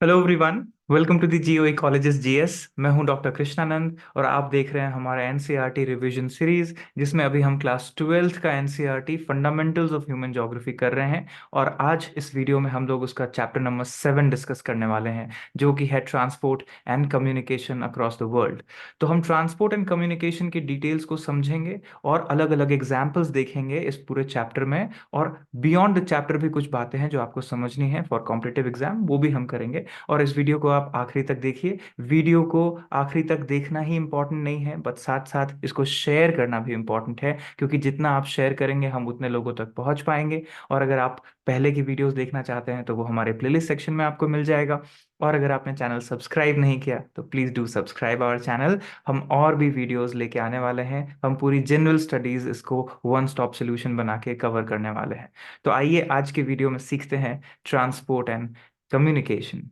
Hello everyone. Welcome to the GOE colleges GS. मैं हूं doctor Krishnanand और आप देख रहे हैं हमारा एनसीईआरटी रिवीजन सीरीज, जिसमें अभी हम क्लास ट्वेल्थ का NCERT fundamentals of human geography कर रहे हैं। और आज इस वीडियो में हम लोग उसका चैप्टर नंबर 7 डिस्कस करने वाले हैं, जो कि है transport and communication across the world. तो हम ट्रांसपोर्ट एंड कम्युनिकेशन की डिटेल्स को समझेंगे और अलग अलग एग्जाम्पल्स देखेंगे इस पूरे चैप्टर में। और बियॉन्ड द चैप्टर भी कुछ बातें हैं जो आपको समझनी है फॉर कॉम्पिटिटिव एग्जाम, वो भी हम करेंगे। और इस वीडियो को आप आखिरी तक देखिए। वीडियो को आखिरी तक देखना ही इंपॉर्टेंट नहीं है, बट साथ साथ इसको शेयर करना भी इंपॉर्टेंट है, क्योंकि जितना आप शेयर करेंगे हम उतने लोगों तक पहुंच पाएंगे। और अगर आप पहले की वीडियोस देखना चाहते हैं तो वो हमारे प्लेलिस्ट सेक्शन में आपको मिल जाएगा। और अगर आपने चैनल सब्सक्राइब नहीं किया तो please do subscribe our channel. हम और भी वीडियोस लेके आने वाले हैं। हम पूरी जनरल स्टडीज इसको वन स्टॉप सोल्यूशन बना के कवर करने वाले हैं। तो आइए आज के वीडियो में सीखते हैं ट्रांसपोर्ट एंड कम्युनिकेशन।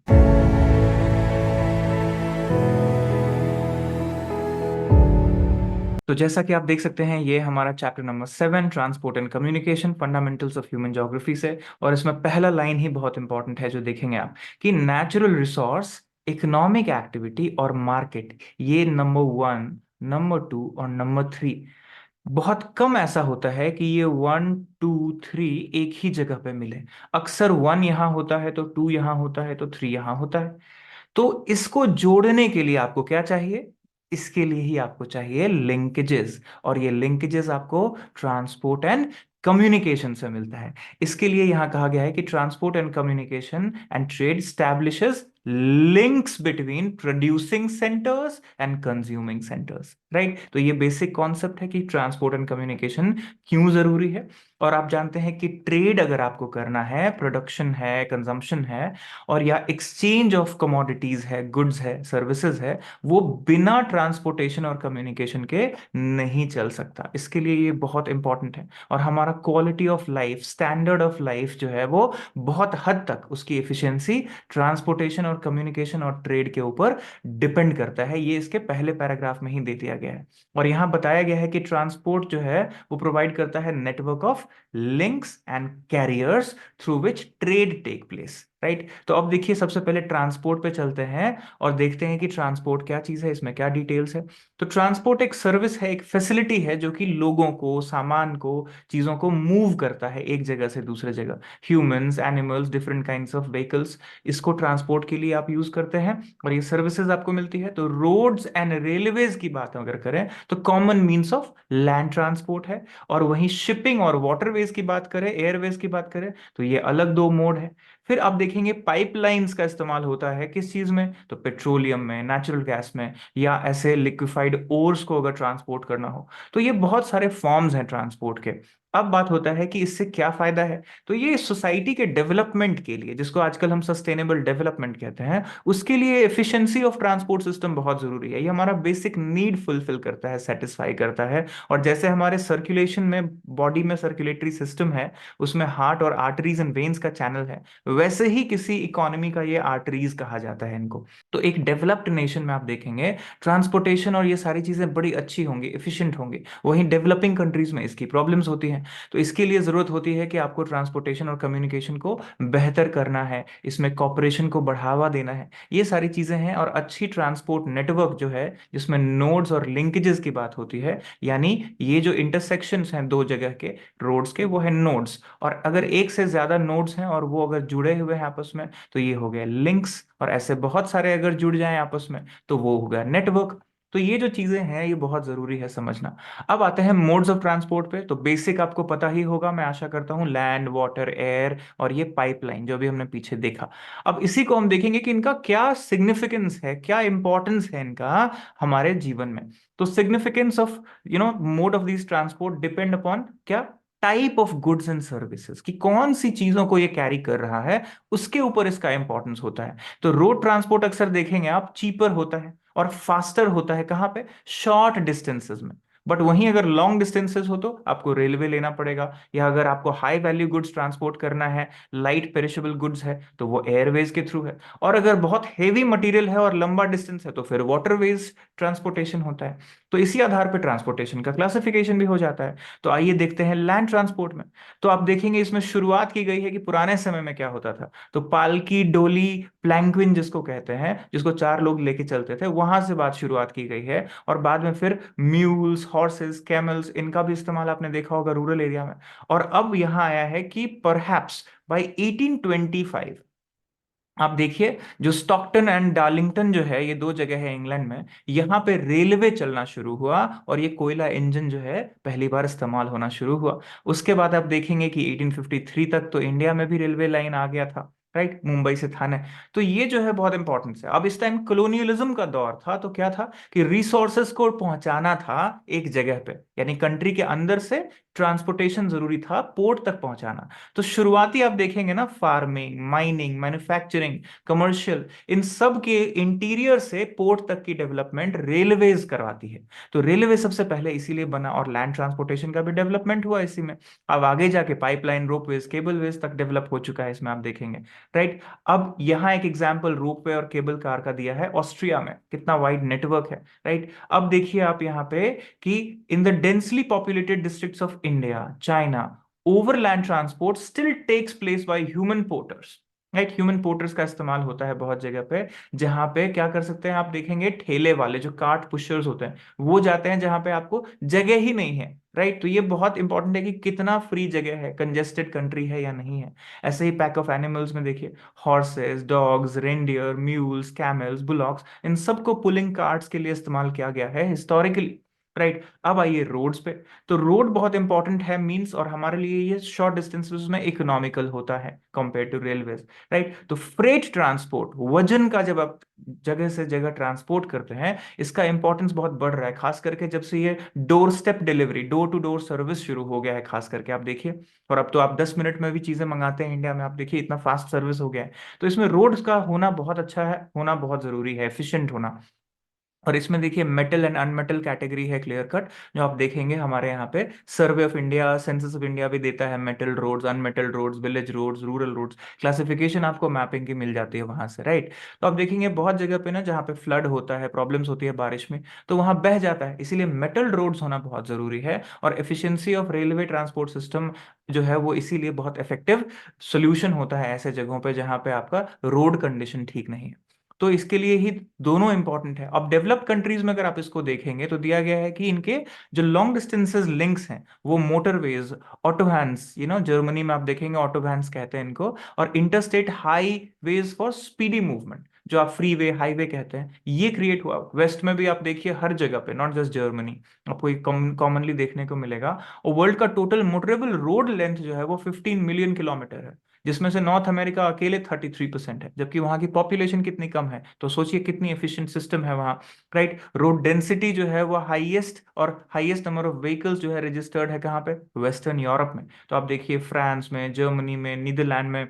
तो जैसा कि आप देख सकते हैं, ये हमारा chapter number 7 transport and communication fundamentals of human geography से। और इसमें पहला लाइन ही बहुत इंपॉर्टेंट है जो देखेंगे आप, कि नेचुरल रिसोर्स, इकोनॉमिक एक्टिविटी और मार्केट, ये नंबर 1, नंबर 2 और नंबर 3। बहुत कम ऐसा होता है कि ये 1 2 3 एक ही जगह पे मिले। अक्सर 1 यहाँ होता है तो 2 यहाँ होता है तो 3 यहाँ होता है। तो इसको जोड़ने के लिए आपको क्या चाहिए? इसके लिए ही आपको चाहिए लिंकेजेस। और ये लिंकेजेस आपको ट्रांसपोर्ट एंड कम्युनिकेशन से मिलता है। इसके लिए यहां कहा गया है कि transport and communication and trade establishes links between producing centres and consuming centres. Right? तो ये बेसिक कॉन्सेप्ट है कि ट्रांसपोर्ट एंड कम्युनिकेशन क्यों जरूरी है। और आप जानते हैं कि ट्रेड अगर आपको करना है, प्रोडक्शन है, कंजम्पशन है, और या एक्सचेंज ऑफ कमोडिटीज है, गुड्स है, सर्विसेज है, वो बिना ट्रांसपोर्टेशन और कम्युनिकेशन के नहीं चल सकता। इसके लिए ये बहुत इंपॉर्टेंट है। और हमारा quality of life, standard of life जो है, वो बहुत हद तक उसकी एफिशिएंसी ट्रांसपोर्टेशन और कम्युनिकेशन और ट्रेड के ऊपर डिपेंड करता है। ये इसके पहले पैराग्राफ में ही दे दिया गया है। और यहां बताया गया है कि ट्रांसपोर्ट जो है वो प्रोवाइड करता है network of links and carriers through which trade take place. Right? तो अब देखिए, सबसे पहले ट्रांसपोर्ट पे चलते हैं और देखते हैं कि ट्रांसपोर्ट क्या चीज है, इसमें क्या डिटेल्स है। तो ट्रांसपोर्ट एक सर्विस है, एक फैसिलिटी है जो कि लोगों को, सामान को, चीजों को मूव करता है एक जगह से दूसरे जगह। Humans, animals, different kinds of vehicles, इसको ट्रांसपोर्ट के लिए आप यूज करते हैं और ये सर्विसेज आपको मिलती है। तो रोड्स एंड रेलवेज की बात अगर करें तो common means of land transport है। और वहीं शिपिंग और वाटरवेज की बात करें, एयरवेज की बात करें, तो ये अलग दो मोड है। फिर आप देखेंगे पाइपलाइंस का इस्तेमाल होता है किस चीज में, तो पेट्रोलियम में, नेचुरल गैस में, या ऐसे लिक्विफाइड ओर्स को अगर ट्रांसपोर्ट करना हो। तो ये बहुत सारे फॉर्म्स हैं ट्रांसपोर्ट के। अब बात होता है कि इससे क्या फायदा है। तो ये सोसाइटी के डेवलपमेंट के लिए, जिसको आजकल हम सस्टेनेबल डेवलपमेंट कहते हैं, उसके लिए एफिशिएंसी ऑफ ट्रांसपोर्ट सिस्टम बहुत जरूरी है। ये हमारा बेसिक नीड फुलफिल करता है, सेटिस्फाई करता है। और जैसे हमारे सर्कुलेशन में, बॉडी में सर्कुलेटरी सिस्टम है, उसमें हार्ट और आर्टरीज एंड वेन्स का चैनल है, वैसे ही किसी इकोनॉमी का ये आर्टरीज कहा जाता है इनको। तो एक डेवलप्ड नेशन में आप देखेंगे ट्रांसपोर्टेशन और ये सारी चीजें बड़ी अच्छी होंगी, एफिशिएंट होंगी। वहीं डेवलपिंग कंट्रीज में इसकी प्रॉब्लम्स होती हैं। तो इसके लिए जरूरत होती है कि आपको ट्रांसपोर्टेशन और कम्युनिकेशन को बेहतर करना है, इसमें कॉपरेशन को बढ़ावा देना है, ये सारी चीजें हैं। और अच्छी ट्रांसपोर्ट नेटवर्क जो है, जिसमें नोड्स और लिंकेजेस की बात होती है, यानी ये जो इंटरसेक्शंस हैं दो जगह के रोड्स के, वो है नोड्स। और अगर एक से ज्यादा नोड्स हैं और वो अगर जुड़े हुए हैं आपस में, तो ये हो गया लिंक्स। और ऐसे बहुत सारे अगर जुड़ जाएं आपस में, तो वो हो गया नेटवर्क। तो ये जो चीजें हैं ये बहुत जरूरी है समझना। अब आते हैं मोड्स ऑफ ट्रांसपोर्ट पे। तो बेसिक आपको पता ही होगा, मैं आशा करता हूँ, लैंड, वाटर, एयर और ये पाइपलाइन जो अभी हमने पीछे देखा। अब इसी को हम देखेंगे कि इनका क्या सिग्निफिकेंस है, क्या इंपॉर्टेंस है इनका हमारे जीवन में। तो significance of mode of this transport depend upon क्या, type of goods and services, कि कौन सी चीजों को ये कैरी कर रहा है, उसके ऊपर इसका इंपॉर्टेंस होता है। तो रोड ट्रांसपोर्ट अक्सर देखेंगे आप चीपर होता है और फास्टर होता है, कहाँ पे, शॉर्ट डिस्टेंसेस में। बट वहीं अगर लॉन्ग डिस्टेंसेस हो तो आपको रेलवे लेना पड़ेगा, या अगर आपको हाई वैल्यू गुड्स ट्रांसपोर्ट करना है, लाइट पेरिशेबल गुड्स है, तो वो एयरवेज के थ्रू है। और अगर बहुत हेवी मटेरियल है और लंबा डिस्टेंस है तो फिर वाटरवेज ट्रांसपोर्टेशन होता है। तो इसी आधार पर ट्रांसपोर्टेशन का क्लासिफिकेशन भी हो जाता है। तो आइए देखते हैं लैंड ट्रांसपोर्ट में। तो आप देखेंगे इसमें शुरुआत की गई है कि पुराने समय में क्या होता था। तो पालकी, डोली, प्लैंक्विन जिसको कहते हैं, जिसको चार लोग लेके चलते थे, वहां से बात शुरुआत की गई है। और बाद में फिर म्यूल्स, हॉर्सेस, कैमल्स, इनका भी इस्तेमाल आपने देखा होगा रूरल एरिया में। और अब यहां आया है कि परहैप्स बाय 1825, आप देखिए जो स्टॉकटन एंड डार्लिंगटन जो है, ये दो जगह है इंग्लैंड में, यहाँ पे रेलवे चलना शुरू हुआ और ये कोयला इंजन जो है पहली बार इस्तेमाल होना शुरू हुआ। उसके बाद आप देखेंगे कि 1853 तक तो इंडिया में भी रेलवे लाइन आ गया था, राइट, मुंबई से थाने। तो ये जो है बहुत इंपॉर्टेंट है। अब इस टाइम कॉलोनियलिज्म का दौर था, तो क्या था कि रिसोर्सेस को पहुंचाना था एक जगह पे, यानी कंट्री के अंदर से ट्रांसपोर्टेशन जरूरी था, पोर्ट तक पहुंचाना। तो शुरुआती आप देखेंगे ना, फार्मिंग, माइनिंग, मैन्युफैक्चरिंग, कमर्शियल, इन सब के इंटीरियर से पोर्ट तक की डेवलपमेंट रेलवेज करवाती है। तो रेलवे सबसे पहले इसीलिए बना, और लैंड ट्रांसपोर्टेशन का भी डेवलपमेंट हुआ इसी में। अब आगे जाके पाइपलाइन, रोपवेज, केबलवेज तक डेवलप हो चुका है, इसमें आप देखेंगे, राइट। अब यहां एक एग्जांपल रोपवे और केबल कार का दिया है, ऑस्ट्रिया में कितना वाइड नेटवर्क है, राइट। अब देखिए आप यहां पे कि in the densely populated districts of India, China, overland transport still takes place by human porters, right. Human porters का इस्तेमाल होता है बहुत जगह पे, जहां पे क्या कर सकते हैं आप देखेंगे, ठेले वाले जो कार्ट पुशर्स होते हैं वो जाते हैं जहां पे आपको जगह ही नहीं है, राइट। तो ये बहुत इंपॉर्टेंट है कि कितना फ्री जगह है, कंजेस्टेड कंट्री है या नहीं है। ऐसे ही पैक ऑफ एनिमल्स में देखिए, horses, dogs, reindeer, mules, camels, bullocks, इन सबको पुलिंग कार्ट्स के लिए इस्तेमाल किया गया है हिस्टोरिकली, राइट। अब आइए रोड्स पे। तो रोड बहुत इंपॉर्टेंट है मींस, और हमारे लिए ये शॉर्ट डिस्टेंसेस में इकोनॉमिकल होता है कंपेयर टू रेलवेज, राइट। तो फ्रेट ट्रांसपोर्ट, वजन का जब आप जगह से जगह ट्रांसपोर्ट करते हैं, इसका इंपॉर्टेंस बहुत बढ़ रहा है, खास करके जब से ये door step delivery, door to door service शुरू हो गया है, खास करके आप देखिए। और अब तो आप 10 मिनट में भी चीजें मंगाते हैं इंडिया में, आप देखिए इतना फास्ट सर्विस हो गया है। तो इसमें रोड्स का होना बहुत अच्छा है, होना बहुत जरूरी है, एफिशिएंट होना। और इसमें देखिए मेटल एंड अनमेटल कैटेगरी है क्लियर कट, जो आप देखेंगे हमारे यहाँ पे survey of India, census of India भी देता है metal roads, unmetal roads, village roads, rural roads, classification आपको मैपिंग की मिल जाती है वहां से, राइट। तो आप देखेंगे बहुत जगह पे ना जहाँ पे फ्लड होता है, प्रॉब्लम्स होती है बारिश में, तो वहां बह जाता है, इसीलिए मेटल रोड्स होना बहुत जरूरी है। और efficiency of railway transport system जो है वो इसीलिए बहुत इफेक्टिव सोल्यूशन होता है ऐसे जगहों पे जहां पे आपका रोड कंडीशन ठीक नहीं है। तो इसके लिए ही दोनों इंपॉर्टेंट है। अब डेवलप्ड कंट्रीज में अगर आप इसको देखेंगे तो दिया गया है कि इनके जो लॉन्ग डिस्टेंसेस लिंक्स हैं, वो मोटरवेज, ऑटोवैन्स, जर्मनी में आप देखेंगे ऑटोवैन्स कहते हैं इनको, और interstate highways for speedy movement, जो आप फ्रीवे, हाईवे कहते हैं, ये क्रिएट हुआ। वेस्ट में भी आप देखिए हर जगह पे, नॉट जस्ट जर्मनी, आपको ये कॉमनली देखने को मिलेगा। और वर्ल्ड का टोटल मोटरेबल रोड लेंथ जो है वो 15 मिलियन किलोमीटर है, जिसमें से नॉर्थ अमेरिका अकेले 33% है, जबकि वहां की पॉपुलेशन कितनी कम है। तो सोचिए कितनी एफिशिएंट सिस्टम है वहां, राइट। रोड डेंसिटी जो है वो हाईएस्ट, और हाईएस्ट नंबर ऑफ व्हीकल्स जो है रजिस्टर्ड है कहाँ पे, वेस्टर्न यूरोप में। तो आप देखिए फ्रांस में, जर्मनी में, नीदरलैंड में,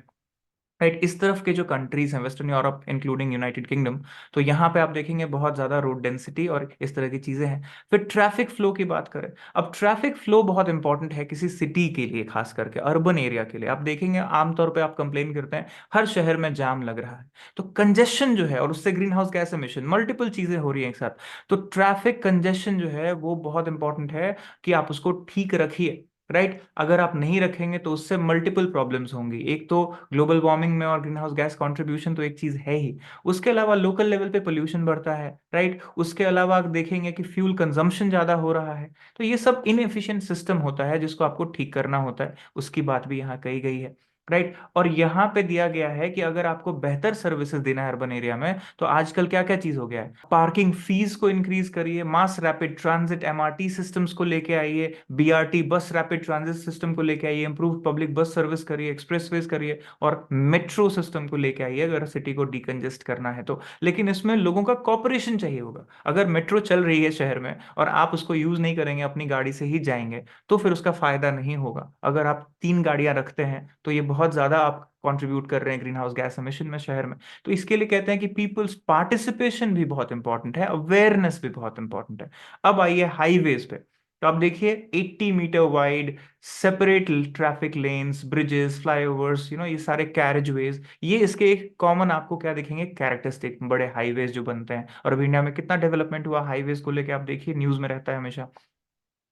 राइट, इस तरफ के जो कंट्रीज हैं western Europe including United kingdom, तो यहाँ पे आप देखेंगे बहुत ज्यादा रोड डेंसिटी और इस तरह की चीजें हैं। फिर ट्रैफिक फ्लो की बात करें। अब ट्रैफिक फ्लो बहुत इंपॉर्टेंट है किसी सिटी के लिए, खास करके अर्बन एरिया के लिए। आप देखेंगे आमतौर पे आप कंप्लेन करते हैं हर शहर में जाम लग रहा है, तो कंजेशन जो है और उससे green house gas emission, multiple चीजें हो रही हैं एक साथ। तो ट्रैफिक कंजेशन जो है वो बहुत इंपॉर्टेंट है कि आप उसको ठीक रखिए, राइट। अगर आप नहीं रखेंगे तो उससे मल्टीपल प्रॉब्लम्स होंगी। एक तो ग्लोबल वार्मिंग में और ग्रीन हाउस गैस कंट्रीब्यूशन तो एक चीज है ही, उसके अलावा लोकल लेवल पे पोल्यूशन बढ़ता है, राइट। उसके अलावा आप देखेंगे कि फ्यूल कंजम्पशन ज्यादा हो रहा है। तो ये सब इनएफिशिएंट सिस्टम होता है जिसको आपको ठीक करना होता है, उसकी बात भी यहाँ कही गई है, राइट। और यहाँ पे दिया गया है कि अगर आपको बेहतर सर्विसेज देना है अर्बन एरिया में, तो आजकल क्या क्या चीज हो गया है, पार्किंग फीस को इंक्रीज करिए, mass rapid transit MRT systems को लेके आइए, बीआरटी बस रैपिड ट्रांजिट सिस्टम को लेके आइए, इंप्रूव पब्लिक बस सर्विस करिए, एक्सप्रेसवेज करिए, और मेट्रो सिस्टम को लेके आइए अगर सिटी को डिकंजेस्ट करना है तो। लेकिन इसमें लोगों का कॉपरेशन चाहिए होगा। अगर मेट्रो चल रही है शहर में और आप उसको यूज नहीं करेंगे, अपनी गाड़ी से ही जाएंगे, तो फिर उसका फायदा नहीं होगा। अगर आप 3 गाड़ियां रखते हैं तो ये बहुत ज्यादा आप कंट्रीब्यूट कर रहे हैं ग्रीन हाउस गैस एमिशन में शहर में। तो इसके लिए कहते हैं कि पीपल्स पार्टिसिपेशन भी बहुत इंपॉर्टेंट है, अवेयरनेस भी बहुत इंपॉर्टेंट है। अब आइए हाईवेज पे। तो आप देखिए 80 metre wide, separate traffic lanes, bridges, flyovers, ये सारे कैरेजवेज, ये इसके एक कॉमन आपको क्या दिखेंगे कैरेक्टरिस्टिक बड़े हाईवेज जो बनते हैं। और अभी इंडिया में कितना डेवलपमेंट हुआ हाईवेज को लेके, आप देखिए न्यूज में रहता है हमेशा।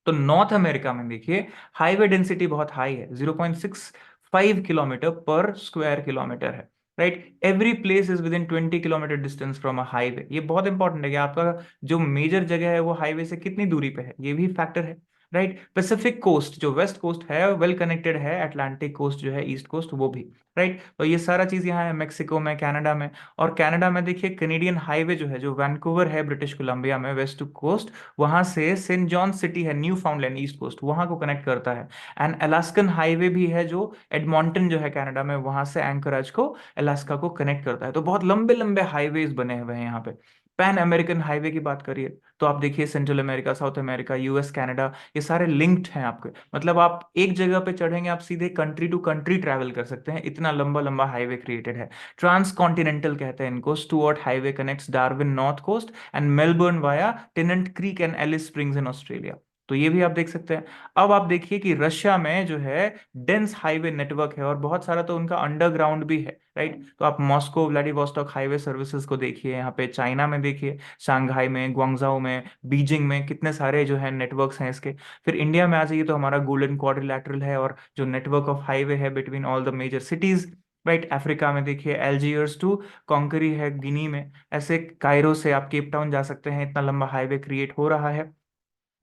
तो नॉर्थ अमेरिका में देखिए हाईवे डेंसिटी बहुत हाई है, 0.65 किलोमीटर पर स्क्वायर किलोमीटर है। Right, every place is with in 20 kilometre distance from a highway. ये बहुत इंपॉर्टेंट है कि आपका जो मेजर जगह है वो हाईवे से कितनी दूरी पे है, ये भी फैक्टर है। राइट, पैसिफिक कोस्ट जो वेस्ट कोस्ट है वेल कनेक्टेड है, अटलांटिक कोस्ट जो है ईस्ट कोस्ट वो भी। राइट, तो ये सारा चीज यहाँ है मेक्सिको में, कनाडा में। और कनाडा में देखिए कैनेडियन हाईवे जो है, जो वैंकूवर है ब्रिटिश कोलंबिया में वेस्ट टू कोस्ट, वहां से सेंट जॉन सिटी है न्यू फाउंडलैंड ईस्ट कोस्ट, वहां को कनेक्ट करता है। एंड अलास्कन हाईवे भी है जो एडमॉन्टन जो है कनाडा में, वहां से एंकरेज को अलास्का को कनेक्ट करता है। तो बहुत लंबे लंबे हाईवेज बने हुए हैं यहाँ पे। पैन अमेरिकन हाईवे की बात करिए तो आप देखिए central America, south America, US, Canada, ये सारे लिंक्ड हैं आपके। मतलब आप एक जगह पे चढ़ेंगे आप सीधे कंट्री टू कंट्री ट्रैवल कर सकते हैं, इतना लंबा लंबा हाईवे क्रिएटेड है। ट्रांस कॉन्टिनेंटल कहते हैं इनको। Stuart highway connects Darwin north coast and Melbourne via Tennant Creek and Alice Springs in Australia. तो ये भी आप देख सकते हैं। अब आप देखिए कि रशिया में जो है डेंस हाईवे नेटवर्क है, और बहुत सारा तो उनका अंडरग्राउंड भी है। राइट, तो आप मॉस्को व्लादिवोस्टोक हाईवे सर्विसेज को देखिए, यहाँ पे चाइना में देखिए, शंघाई में, ग्वांगझाओ में, बीजिंग में, कितने सारे जो है नेटवर्क्स हैं इसके। फिर इंडिया में आ जाइए तो हमारा गोल्डन क्वाड्रिलैटरल है, और जो नेटवर्क ऑफ हाईवे है between all the major cities. Right, Africa में देखिए एल्जियर्स टू कॉन्करी है गिनी में। ऐसे कायरो से आप केप टाउन जा सकते हैं, इतना लंबा हाईवे क्रिएट हो रहा है।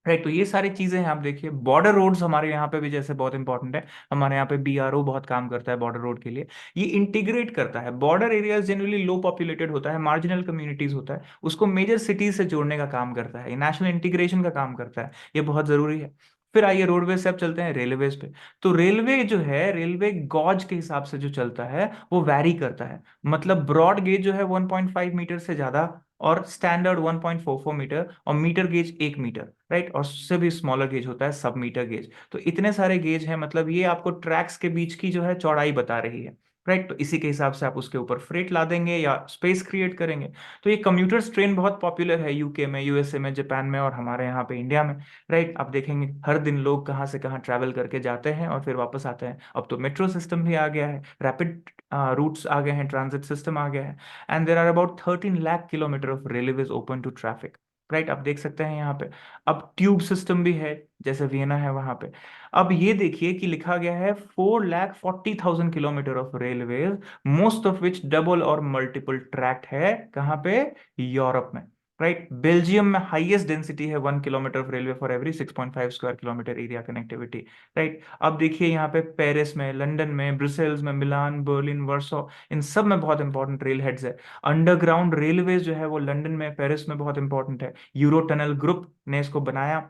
राइट, तो ये सारी चीजें हैं। आप देखिए बॉर्डर रोड्स हमारे यहाँ पे भी जैसे बहुत इंपॉर्टेंट है। हमारे यहाँ पे बीआरओ बहुत काम करता है बॉर्डर रोड के लिए। ये इंटीग्रेट करता है बॉर्डर एरियाज, जनरली लो पॉपुलेटेड होता है, मार्जिनल कम्युनिटीज होता है, उसको मेजर सिटीज से जोड़ने का काम करता है, ये नेशनल इंटीग्रेशन का काम करता है, ये बहुत जरूरी है। फिर आइए रोडवेज से अब चलते हैं रेलवेज पे। तो रेलवे जो है, रेलवे गॉज के हिसाब से जो चलता है वो वैरी करता है। मतलब ब्रॉड गेज जो है 1.5 मीटर से ज्यादा, और स्टैंडर्ड 1.44 मीटर, और मीटर गेज 1 मीटर। राइट, और उससे भी स्मॉलर गेज होता है सब मीटर गेज। तो इतने सारे गेज हैं, मतलब ये आपको ट्रैक्स के बीच की जो है चौड़ाई बता रही है। राइट, तो इसी के हिसाब से आप उसके ऊपर फ्रेट ला देंगे या स्पेस क्रिएट करेंगे। तो ये कम्यूटर्स ट्रेन बहुत पॉपुलर है यूके में, यूएसए में, जापान में, और हमारे यहाँ पे इंडिया में। राइट, आप देखेंगे हर दिन लोग कहाँ से कहाँ ट्रैवल करके जाते हैं और फिर वापस आते हैं। अब तो मेट्रो सिस्टम भी आ गया है, रैपिड रूट्स आ गए हैं, ट्रांजिट सिस्टम आ गया है। And there are about 13 lakh kilometre of railways open to traffic. Right, आप देख सकते हैं यहाँ पे। अब ट्यूब सिस्टम भी है, जैसे वियना है वहां पे। अब ये देखिए कि लिखा गया है 4,40,000 kilometre of railways, most of which double और मल्टीपल ट्रैक्ट है, कहाँ पे, यूरोप में। राइट, बेल्जियम में हाईएस्ट डेंसिटी है 1 kilometre of railway for every 6.5 square kilometre area connectivity. Right, अब देखिए यहाँ पे पेरिस में, लंदन में, ब्रुसेल्स में, मिलान, बर्लिन, वर्सो, इन सब में बहुत इंपॉर्टेंट रेल हेड्स है। अंडरग्राउंड रेलवेज जो है वो लंदन में, पेरिस में बहुत इंपॉर्टेंट है। यूरो टनल ग्रुप ने इसको बनाया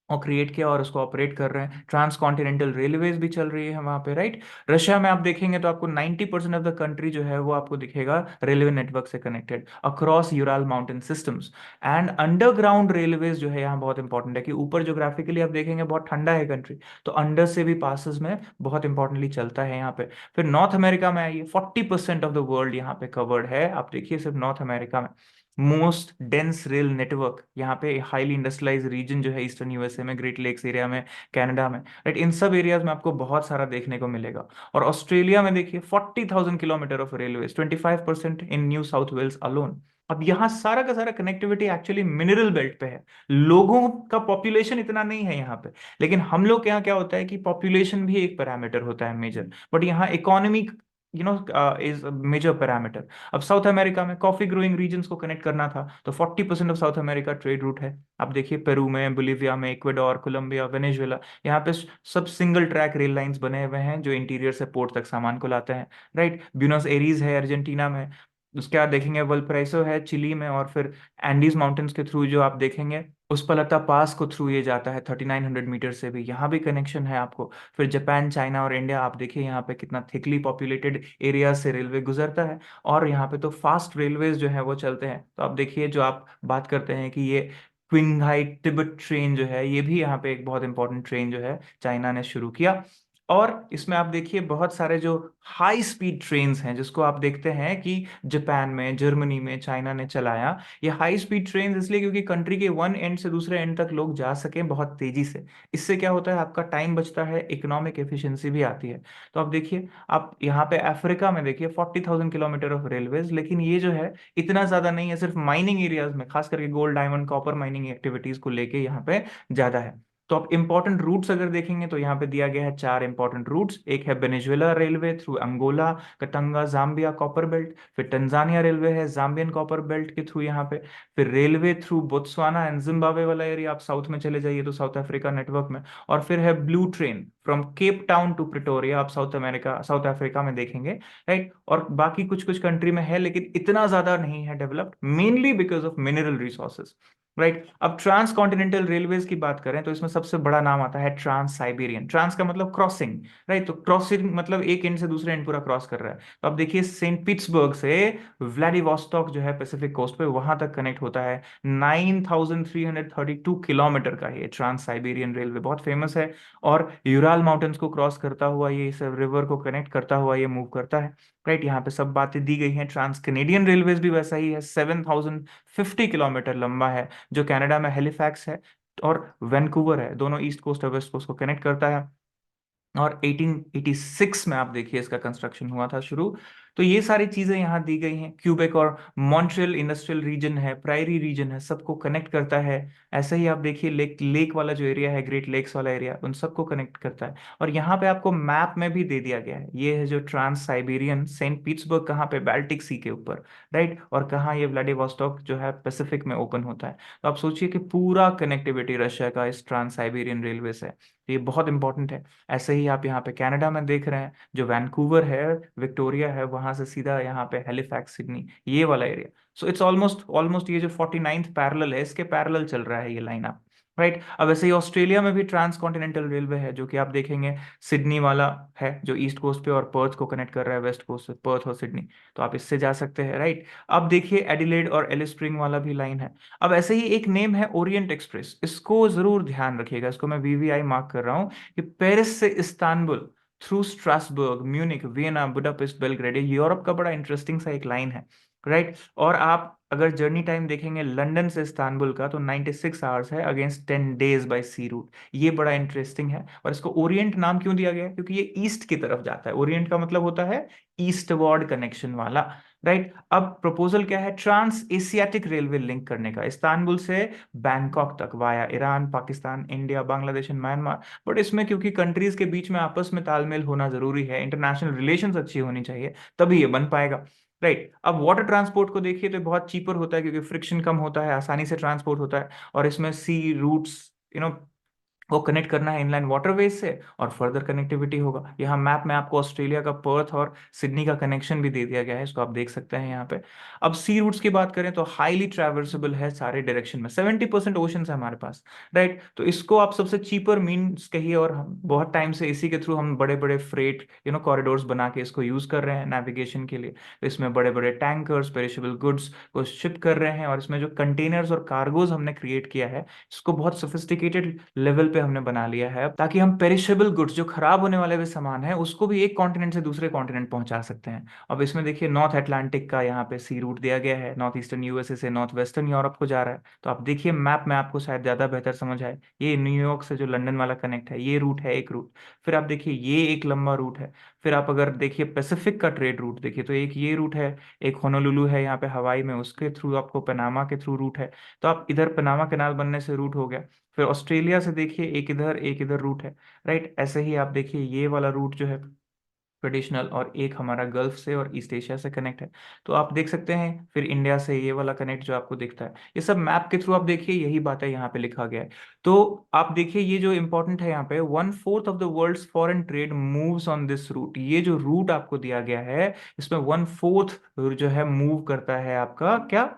और क्रिएट किया और उसको ऑपरेट कर रहे हैं। ट्रांस कॉन्टिनेंटल रेलवेज भी चल रही है वहां पे। राइट, रशिया में आप देखेंगे तो आपको 90% ऑफ द कंट्री जो है वो आपको दिखेगा रेलवे नेटवर्क से connected across Ural mountain systems. And underground railways जो है यहाँ बहुत इंपॉर्टेंट है, कि ऊपर जोग्राफिकली आप देखेंगे बहुत ठंडा है कंट्री, तो अंडर से भी पासिस में बहुत इंपॉर्टेंटली चलता है यहाँ पे। फिर नॉर्थ अमेरिका में आइए, 40% ऑफ द वर्ल्ड यहाँ पे कवर्ड है, आप देखिए सिर्फ नॉर्थ अमेरिका में। मोस्ट डेंस रेल नेटवर्क यहाँ पे, हाईली इंडस्ट्रियलाइज रीजन जो है ईस्टर्न यूएसए में, ग्रेट लेक्स एरिया में, कनाडा में। राइट, इन सब एरियाज में आपको बहुत सारा देखने को मिलेगा। और ऑस्ट्रेलिया में देखिए 40,000 kilometre of railway, 25% in New South Wales alone. अब यहाँ सारा का सारा कनेक्टिविटी एक्चुअली मिनरल बेल्ट पे है। लोगों का पॉपुलेशन इतना नहीं है यहाँ पे, लेकिन हम लोग के यहाँ क्या होता है कि पॉपुलेशन भी एक पैरामीटर होता है मेजर, बट यहाँ इकोनॉमी इज मेजर पैरामीटर। अब साउथ अमेरिका में कॉफी ग्रोइंग रीजन्स को कनेक्ट करना था, तो 40% of south America trade route है। आप देखिए पेरू में, बोलिविया में, इक्वेडोर, कोलंबिया, वेनेजुएला, यहाँ पे सब सिंगल ट्रैक रेल लाइंस बने हुए हैं जो इंटीरियर से पोर्ट तक सामान को लाते हैं। राइट, ब्यूनस एरीज है अर्जेंटीना में, उसके बाद देखेंगे वल्पराइसो है चिली में, और फिर एंडीज माउंटेन्स के थ्रू जो आप देखेंगे उस्पलता पास को थ्रू ये जाता है 3900 मीटर से भी, यहाँ भी कनेक्शन है आपको। फिर जापान, चाइना और इंडिया, आप देखिए यहाँ पे कितना थिकली पॉपुलेटेड एरिया से रेलवे गुजरता है। और यहाँ पे तो फास्ट रेलवेज जो है वो चलते हैं। तो आप देखिए जो आप बात करते हैं कि ये क्विंघाई तिब्बत ट्रेन जो है, ये भी यहाँ पे एक बहुत इंपॉर्टेंट ट्रेन जो है चाइना ने शुरू किया। और इसमें आप देखिए बहुत सारे जो हाई स्पीड ट्रेन्स हैं, जिसको आप देखते हैं कि जापान में, जर्मनी में, चाइना ने चलाया। ये हाई स्पीड ट्रेन्स इसलिए क्योंकि कंट्री के वन एंड से दूसरे एंड तक लोग जा सकें बहुत तेजी से। इससे क्या होता है, आपका टाइम बचता है, इकोनॉमिक एफिशिएंसी भी आती है। तो आप देखिए, आप यहाँ पे अफ्रीका में देखिए 40,000 किलोमीटर ऑफ रेलवेज, लेकिन ये जो है इतना ज्यादा नहीं है, सिर्फ माइनिंग एरियाज में, खास करके gold, diamond, copper mining activities को लेके यहाँ पे ज्यादा है। तो आप इंपॉर्टेंट रूट्स अगर देखेंगे तो यहाँ पे दिया गया है चार इंपॉर्टेंट रूट्स। एक है Venezuela railway through Angola, Katanga, Zambia copper belt. फिर टंजानिया रेलवे है जाम्बियन कॉपर बेल्ट के थ्रू यहाँ पे। फिर railway through Botswana and Zimbabwe वाला एरिया, आप साउथ में चले जाइए तो साउथ अफ्रीका नेटवर्क में। और फिर है blue train from Cape Town to Pretoria, आप साउथ अमेरिका, साउथ अफ्रीका में देखेंगे, राइट। और बाकी कुछ कुछ कंट्री में है, लेकिन इतना ज्यादा नहीं है developed, mainly because of mineral resources, right. अब ट्रांस कॉन्टिनेंटल रेलवेज की बात करें तो इसमें सबसे बड़ा नाम आता है ट्रांस साइबेरियन। ट्रांस का मतलब क्रॉसिंग, राइट। तो क्रॉसिंग मतलब एक एंड से दूसरे एंड पूरा क्रॉस कर रहा है। तो अब देखिए सेंट पीटर्सबर्ग से व्लादिवोस्टॉक जो है पैसिफिक कोस्ट पे, वहां तक कनेक्ट होता है। 9,332 किलोमीटर का ये ट्रांस साइबेरियन रेलवे बहुत फेमस है। और यूराल माउंटेन्स को क्रॉस करता हुआ ये इस रिवर को कनेक्ट करता हुआ ये मूव करता है, राइट। यहाँ पे सब बातें दी गई हैं। ट्रांस कैनेडियन रेलवेज भी वैसा ही है, 7,050 किलोमीटर लंबा है, जो कनाडा में हेलिफैक्स है और वैंकूवर है, दोनों ईस्ट कोस्ट और वेस्ट कोस्ट को कनेक्ट करता है। और 1886 में आप देखिए इसका कंस्ट्रक्शन हुआ था शुरू। तो ये सारी चीजें यहाँ दी गई हैं। क्यूबेक और मॉन्ट्रियल इंडस्ट्रियल रीजन है, प्रायरी रीजन है, सबको कनेक्ट करता है। ऐसे ही आप देखिए लेक लेक वाला जो एरिया है, ग्रेट लेक्स वाला एरिया, उन सबको कनेक्ट करता है। और यहाँ पे आपको मैप में भी दे दिया गया है, ये है जो ट्रांस साइबेरियन, सेंट पीटर्सबर्ग कहाँ पे, बाल्टिक सी के ऊपर, राइट। और कहाँ ये व्लादिवोस्टॉक जो है पैसिफिक में ओपन होता है। तो आप सोचिए कि पूरा कनेक्टिविटी रशिया का इस ट्रांस साइबेरियन रेलवे से है। तो ये बहुत इंपॉर्टेंट है। ऐसे ही आप यहाँ पे कनाडा में देख रहे हैं, जो वैंकूवर है, विक्टोरिया है, वहां से सीधा यहाँ पे हैलिफैक्स, सिडनी, ये वाला area. So it's almost almost ये जो 49th पैरेलल है, इसके पैरेलल चल रहा है ये लाइन आप, राइट। अब ऐसे ही ऑस्ट्रेलिया में भी ट्रांस कॉन्टिनेंटल रेलवे है, जो कि आप देखेंगे सिडनी वाला है, जो ईस्ट कोस्ट पे और पर्थ को कनेक्ट कर रहा है, वेस्ट कोस्ट से पर्थ और सिडनी। तो आप इससे जा सकते हैं, राइट। अब देखिए एडिलेड और एलिस स्प्रिंग वाला भी लाइन है। अब ऐसे ही एक नेम है ओरिएंट एक्सप्रेस, इसको जरूर ध्यान रखिएगा, इसको मैं वीवीआई मार्क कर रहा हूँ, कि पेरिस से Istanbul through Strasbourg, Munich, Vienna, Budapest, Belgrade, ये यूरोप का बड़ा इंटरेस्टिंग सा एक लाइन है, राइट। और आप अगर जर्नी टाइम देखेंगे लंदन से इस्तांबुल का, तो 96 आवर्स है against 10 days by sea route. ये बड़ा इंटरेस्टिंग है। और इसको ओरिएंट नाम क्यों दिया गया है, क्योंकि ये ईस्ट की तरफ जाता है। ओरिएंट का मतलब होता है ईस्टवर्ड कनेक्शन वाला, राइट। अब प्रपोजल क्या है, ट्रांस एशियाटिक रेलवे लिंक करने का, इस्तांबुल से बैंकॉक तक, via Iran, Pakistan, India, Bangladesh and Myanmar. But इसमें क्योंकि कंट्रीज के बीच में आपस में तालमेल होना जरूरी है, इंटरनेशनल रिलेशंस अच्छी होनी चाहिए, तभी ये बन पाएगा, राइट। अब वाटर ट्रांसपोर्ट को देखिए तो बहुत चीपर होता है, क्योंकि फ्रिक्शन कम होता है, आसानी से ट्रांसपोर्ट होता है। और इसमें सी रूट्स, यू नो, वो कनेक्ट करना है इनलाइन वाटरवेज से, और फर्दर कनेक्टिविटी होगा। यहाँ मैप में आपको ऑस्ट्रेलिया का पर्थ और सिडनी का कनेक्शन भी दे दिया गया है, इसको आप देख सकते हैं यहाँ पे। अब सी रूट्स की बात करें तो हाईली ट्रैवर्सेबल है सारे डायरेक्शन में, 70% ओशन है हमारे पास, राइट। तो इसको आप सबसे चीपर मीन्स कहिए, और बहुत टाइम से इसी के थ्रू हम बड़े बड़े फ्रेट कॉरिडोर्स बना के इसको यूज कर रहे हैं नेविगेशन के लिए। तो इसमें बड़े बड़े टैंकर्स, पेरिशेबल गुड्स को शिप कर रहे हैं, और इसमें जो कंटेनर्स और कार्गोज हमने क्रिएट किया है, इसको बहुत सोफिस्टिकेटेड लेवल पे हमने बना लिया है, ताकि हम पेरिशेबल गुड्स, जो खराब होने वाले भी सामान है, उसको भी एक कॉन्टिनेंट से दूसरे कॉन्टिनेंट पहुंचा सकते हैं। अब इसमें देखिए नॉर्थ अटलांटिक का यहाँ पे सी रूट दिया गया है, नॉर्थ ईस्टर्न यूएसए से नॉर्थ वेस्टर्न यूरोप को जा रहा है। तो आप देखिए मैप में, आपको शायद ज्यादा बेहतर समझ आए। ये न्यूयॉर्क से जो लंदन वाला कनेक्ट है, ये रूट है एक रूट। फिर आप देखिए ये एक लंबा रूट है। फिर आप अगर देखिए पैसिफिक का ट्रेड रूट देखिए, तो एक ये रूट है, एक होनोलुलु है यहाँ पे हवाई में, उसके थ्रू आपको पनामा के थ्रू रूट है। तो आप इधर पनामा कैनाल बनने से रूट हो गया। फिर ऑस्ट्रेलिया से देखिए एक इधर रूट है, राइट। ऐसे ही आप देखिए ये वाला रूट जो है ट्रेडिशनल, और एक हमारा गल्फ से और ईस्ट एशिया से कनेक्ट है। तो आप देख सकते हैं, फिर इंडिया से ये वाला कनेक्ट जो आपको दिखता है, ये सब मैप के थ्रू आप देखिए, यही बात है यहाँ पे लिखा गया है। तो आप देखिए ये जो इंपॉर्टेंट है यहाँ पे, 1/4 of the world's foreign trade moves on this route. ये जो रूट आपको दिया गया है, इसमें 1/4 जो है मूव करता है आपका क्या,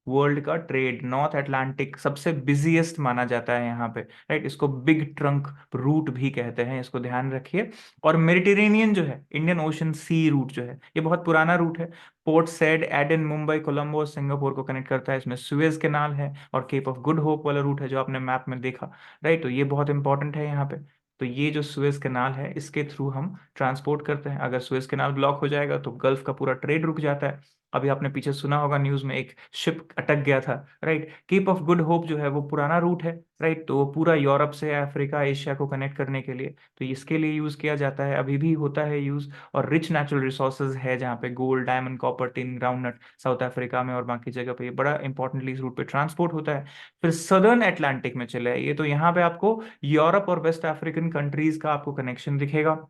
वर्ल्ड का ट्रेड। नॉर्थ अटलांटिक सबसे बिजिएस्ट माना जाता है यहाँ पे, राइट। इसको बिग ट्रंक रूट भी कहते हैं, इसको ध्यान रखिए। और मेडिटेरेनियन जो है, इंडियन ओशन सी रूट जो है, ये बहुत पुराना रूट है। Port Said, Aden, Mumbai, Colombo, Singapore को कनेक्ट करता है। इसमें सुएज कैनाल है, और केप ऑफ गुड होप वाला रूट है जो आपने मैप में देखा, राइट। तो ये बहुत इंपॉर्टेंट है यहाँ पे। तो ये जो सुएज कैनाल है इसके थ्रू हम ट्रांसपोर्ट करते हैं। अगर सुएज कैनाल ब्लॉक हो जाएगा तो गल्फ का पूरा ट्रेड रुक जाता है। अभी आपने पीछे सुना होगा न्यूज में, एक शिप अटक गया था, right. Cape of Good Hope जो है वो पुराना रूट है, राइट। तो वो पूरा यूरोप से अफ्रीका एशिया को कनेक्ट करने के लिए, तो इसके लिए यूज किया जाता है, अभी भी होता है यूज। और रिच नेचुरल रिसोर्सेज है जहाँ पे gold, diamond, copper, tin, groundnut, south Africa में और बाकी जगह पे ये बड़ा इंपॉर्टेंटली इस रूट पे ट्रांसपोर्ट होता है। फिर सदर्न अटलांटिक में चले आइए, तो यहाँ पे आपको यूरोप और वेस्ट अफ्रीकन कंट्रीज का आपको कनेक्शन दिखेगा,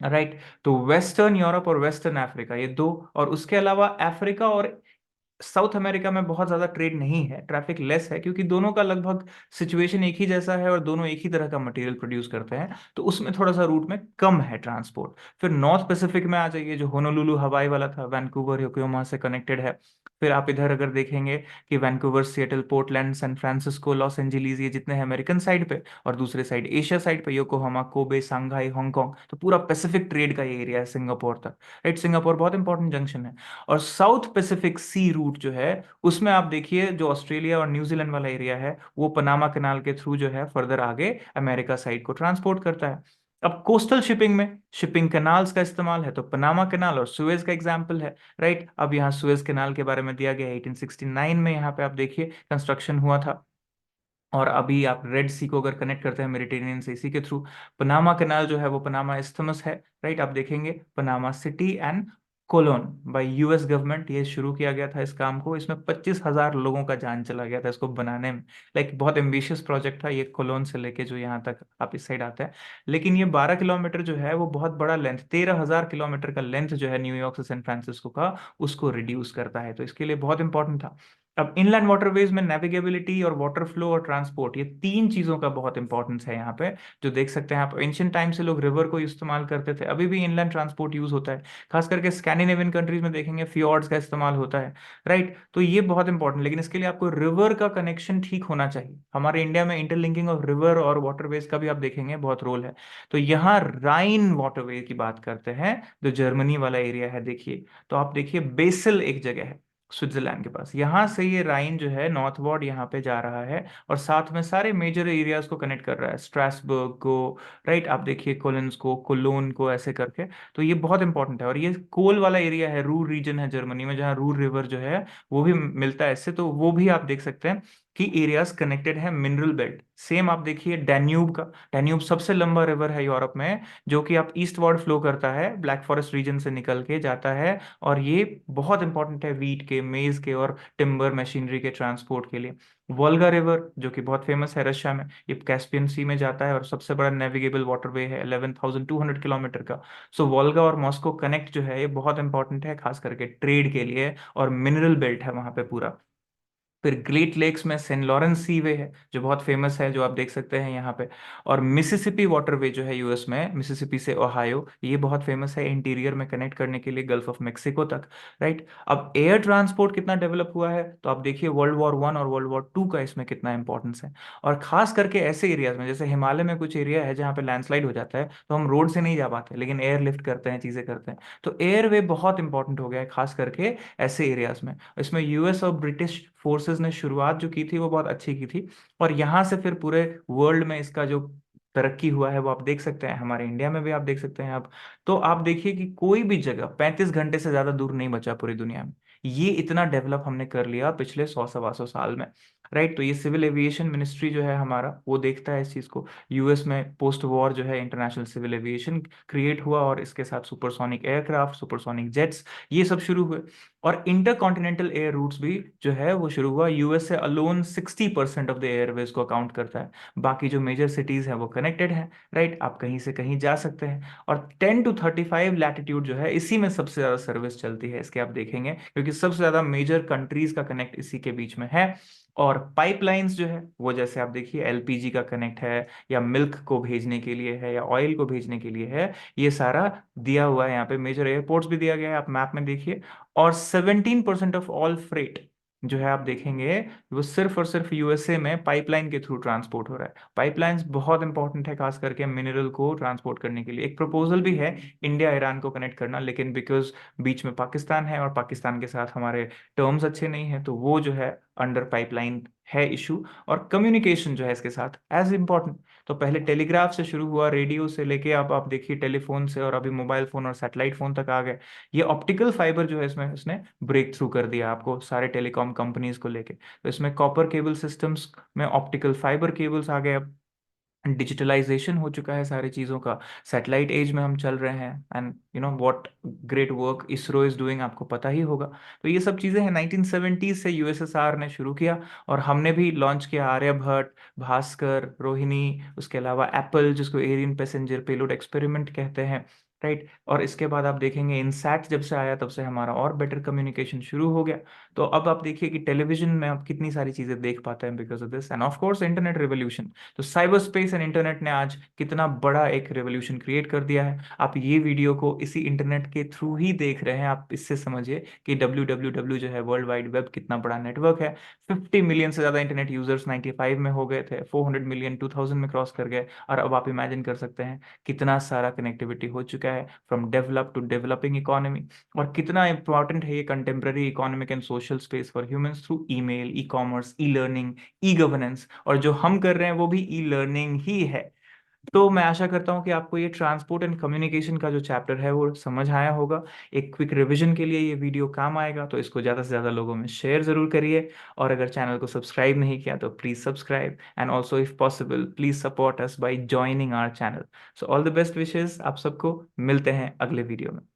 राइट। तो वेस्टर्न यूरोप और वेस्टर्न अफ्रीका ये दो, और उसके अलावा अफ्रीका और साउथ अमेरिका में बहुत ज्यादा ट्रेड नहीं है, ट्रैफिक लेस है, क्योंकि दोनों का लगभग सिचुएशन एक ही जैसा है और दोनों एक ही तरह का मटेरियल प्रोड्यूस करते हैं, तो उसमें थोड़ा सा रूट में कम है ट्रांसपोर्ट। फिर नॉर्थ पैसिफिक में आ जाइए, जो होनोलुलु हवाई वाला था, वैंकूवर योकोहामा से कनेक्टेड है। फिर आप इधर अगर देखेंगे कि Vancouver, Seattle, Portland, San Francisco, Los Angeles, ये जितने हैं अमेरिकन साइड पे, और दूसरे साइड एशिया साइड पे योकोहामा, कोबे, सांघाई, हांगकांग, तो पूरा पैसिफिक ट्रेड का ये एरिया है सिंगापुर तक, राइट। सिंगापुर बहुत इंपॉर्टेंट जंक्शन है। और साउथ पैसिफिक सी रूट जो है, उसमें आप देखिए जो ऑस्ट्रेलिया और न्यूजीलैंड वाला एरिया है, वो पनामा कैनाल के थ्रू जो है फर्दर आगे अमेरिका साइड को ट्रांसपोर्ट करता है। अब कोस्टल शिपिंग में शिपिंग कैनाल्स का इस्तेमाल है, तो पनामा कैनाल और सुएज का एग्जाम्पल है, राइट। अब यहाँ सुएज कैनाल के बारे में दिया गया है 1869 में, यहाँ पे आप देखिए कंस्ट्रक्शन हुआ था। और अभी आप रेड सी को अगर कनेक्ट करते हैं मेडिटेरेनियन से इसी के थ्रू, पनामा कैनाल जो है वो पनामा इस्थमस है, राइट। आप देखेंगे Panama city and Colon by US government, ये शुरू किया गया था इस काम को। इसमें 25,000 लोगों का जान चला गया था इसको बनाने में। लाइक बहुत एम्बिशियस प्रोजेक्ट था ये, कोलोन से लेके जो यहाँ तक आप इस साइड आते हैं। लेकिन ये 12 किलोमीटर जो है वो बहुत बड़ा लेंथ, 13,000 किलोमीटर का लेंथ जो है न्यूयॉर्क से सैन फ्रांसिस्को का, उसको रिड्यूस करता है, तो इसके लिए बहुत इंपॉर्टेंट था। अब इनलैंड वाटरवेज में नेविगेबिलिटी और वाटर फ्लो और ट्रांसपोर्ट, ये तीन चीजों का बहुत इंपॉर्टेंस है यहाँ पे। जो देख सकते हैं आप, एंशियंट टाइम से लोग रिवर को इस्तेमाल करते थे, अभी भी इनलैंड ट्रांसपोर्ट यूज होता है। खास करके स्कैंडिनेवियन कंट्रीज में देखेंगे फियोर्ड्स का इस्तेमाल होता है, राइट। तो ये बहुत इंपॉर्टेंट, लेकिन इसके लिए आपको रिवर का कनेक्शन ठीक होना चाहिए। हमारे इंडिया में इंटरलिंकिंग ऑफ रिवर और वाटरवेज का भी आप देखेंगे बहुत रोल है। तो यहाँ राइन वाटरवे की बात करते हैं, जो जर्मनी वाला एरिया है, देखिए। तो आप देखिए बेसल एक जगह है स्विट्जरलैंड के पास, यहाँ से ये राइन जो है नॉर्थवर्ड यहाँ पे जा रहा है, और साथ में सारे मेजर एरियाज को कनेक्ट कर रहा है, स्ट्रासबर्ग को, राइट। आप देखिए कोलिन्स को, कोलोन को, ऐसे करके। तो ये बहुत इंपॉर्टेंट है, और ये कोल वाला एरिया है, रूर रीजन है जर्मनी में, जहाँ रूर रिवर जो है वो भी मिलता है इससे, तो वो भी आप देख सकते हैं कि एरियाज कनेक्टेड है, मिनरल बेल्ट। सेम आप देखिए डैन्यूब का, डैन्यूब सबसे लंबा रिवर है यूरोप में, जो कि आप ईस्टवर्ड फ्लो करता है, ब्लैक फॉरेस्ट रीजन से निकल के जाता है। और ये बहुत इंपॉर्टेंट है वीट के, मेज के और टिम्बर मशीनरी के ट्रांसपोर्ट के लिए। वोल्गा रिवर जो कि बहुत फेमस है रशिया में, ये कैस्पियन सी में जाता है और सबसे बड़ा नेविगेबल वाटरवे है, 11,200 किलोमीटर का। सो वोल्गा और मॉस्को कनेक्ट जो है ये बहुत इंपॉर्टेंट है, खास करके ट्रेड के लिए, और मिनरल बेल्ट है वहां पे पूरा। फिर ग्रेट लेक्स में सेंट लॉरेंस सीवे है, जो बहुत फेमस है, जो आप देख सकते हैं यहाँ पे। और मिसिसिपी वाटरवे जो है यूएस में, मिसिसिपी से ओहायो, ये बहुत फेमस है इंटीरियर में कनेक्ट करने के लिए गल्फ ऑफ मेक्सिको तक, राइट। अब एयर ट्रांसपोर्ट कितना डेवलप हुआ है, तो आप देखिए वर्ल्ड वॉर 1 और वर्ल्ड वॉर 2 का इसमें कितना इंपॉर्टेंस है। और खास करके ऐसे एरियाज में, जैसे हिमालय में कुछ एरिया है जहाँ पे लैंडस्लाइड हो जाता है, तो हम रोड से नहीं जा पाते, लेकिन एयर लिफ्ट करते हैं, चीजें करते हैं। तो एयरवे बहुत इंपॉर्टेंट हो गया है, खास करके ऐसे एरियाज में। इसमें यूएस और ब्रिटिश फोर्सेस ने शुरुआत जो की थी वो बहुत अच्छी की थी, और यहाँ से फिर पूरे वर्ल्ड में इसका जो तरक्की हुआ है वो आप देख सकते हैं, हमारे इंडिया में भी आप देख सकते हैं आप। तो आप देखिए कि कोई भी जगह 35 घंटे से ज्यादा दूर नहीं बचा पूरी दुनिया में। ये इतना डेवलप हमने कर लिया पिछले 100 सवा 100 साल में, राइट। तो ये सिविल एविएशन मिनिस्ट्री जो है हमारा, वो देखता है इस चीज को। यूएस में पोस्ट वॉर जो है इंटरनेशनल सिविल एविएशन क्रिएट हुआ, और इसके साथ सुपरसोनिक एयरक्राफ्ट, सुपरसोनिक जेट्स, ये सब शुरू हुए। और इंटरकॉन्टिनेंटल एयर रूट्स भी जो है वो शुरू हुआ। यूएस से अलोन 60% ऑफ द एयरवेज को अकाउंट करता है। बाकी जो मेजर सिटीज हैं वो कनेक्टेड हैं, राइट। आप कहीं से कहीं जा सकते हैं। और 10 to 35 लैटिट्यूड जो है, इसी में सबसे ज्यादा सर्विस चलती है इसके, आप देखेंगे, क्योंकि सबसे ज्यादा मेजर कंट्रीज का कनेक्ट इसी के बीच में है। और पाइपलाइंस जो है वो, जैसे आप देखिए एलपीजी का कनेक्ट है, या मिल्क को भेजने के लिए है, या ऑयल को भेजने के लिए है, ये सारा दिया हुआ है यहाँ पे। मेजर एयरपोर्ट्स भी दिया गया है, आप मैप में देखिए। और 17% ऑफ ऑल फ्रेट जो है आप देखेंगे, वो सिर्फ और सिर्फ यूएसए में पाइपलाइन के थ्रू ट्रांसपोर्ट हो रहा है। पाइपलाइंस बहुत इंपॉर्टेंट है, खास करके मिनरल को ट्रांसपोर्ट करने के लिए। एक प्रपोजल भी है इंडिया ईरान को कनेक्ट करना, लेकिन बिकॉज बीच में पाकिस्तान है और पाकिस्तान के साथ हमारे टर्म्स अच्छे नहीं हैं, तो वो जो है अंडर पाइपलाइन है इशू। और कम्युनिकेशन जो है इसके साथ एज इम्पोर्टेंट। तो पहले टेलीग्राफ से शुरू हुआ, रेडियो से लेके आप देखिए टेलीफोन से, और अभी मोबाइल फोन और सैटेलाइट फोन तक आ गए। ये ऑप्टिकल फाइबर जो है इसमें इसने ब्रेक थ्रू कर दिया आपको सारे टेलीकॉम कंपनीज को लेके। तो इसमें कॉपर केबल सिस्टम्स में ऑप्टिकल फाइबर केबल्स आ गए अब। डिजिटलाइजेशन हो चुका है सारी चीज़ों का। सैटेलाइट एज में हम चल रहे हैं, and you know what great work ISRO is doing, आपको पता ही होगा। तो ये सब चीज़ें हैं 1970 से यूएसएसआर ने शुरू किया, और हमने भी लॉन्च किया आर्यभट्ट, भास्कर, रोहिणी, उसके अलावा एप्पल जिसको एरियन पैसेंजर पेलोड एक्सपेरिमेंट कहते हैं, राइट। और इसके बाद आप देखेंगे इनसैट जब से आया तब से हमारा और बेटर कम्युनिकेशन शुरू हो गया। तो अब आप देखिए कि टेलीविजन में आप कितनी सारी चीज़ें देख पाते हैं because of this, end of course internet revolution. तो साइबर स्पेस एंड इंटरनेट ने आज कितना बड़ा एक रेवोल्यूशन क्रिएट कर दिया है। आप ये वीडियो को इसी इंटरनेट के थ्रू ही देख रहे हैं, आप इससे समझिए कि www जो है वर्ल्ड वाइड वेब कितना बड़ा नेटवर्क है। 50 मिलियन से ज़्यादा इंटरनेट यूजर्स 95 में हो गए थे, 400 मिलियन 2000 में क्रॉस कर गए। और अब आप इमेजिन कर सकते हैं कितना सारा कनेक्टिविटी हो चुका है from develop to developing economy. और कितना इंपॉर्टेंट है ये contemporary economic and social space for humans through email, e commerce, e learning, e governance. और जो हम कर रहे हैं वो भी ई लर्निंग ही है। तो मैं आशा करता हूँ कि आपको ये ट्रांसपोर्ट एंड कम्युनिकेशन का जो चैप्टर है वो समझ आया होगा। एक क्विक रिवीजन के लिए ये वीडियो काम आएगा, तो इसको ज़्यादा से ज़्यादा लोगों में शेयर ज़रूर करिए। और अगर चैनल को सब्सक्राइब नहीं किया तो please subscribe, and also if possible please support us by joining our channel. So all the best wishes आप सबको, मिलते हैं अगले वीडियो में।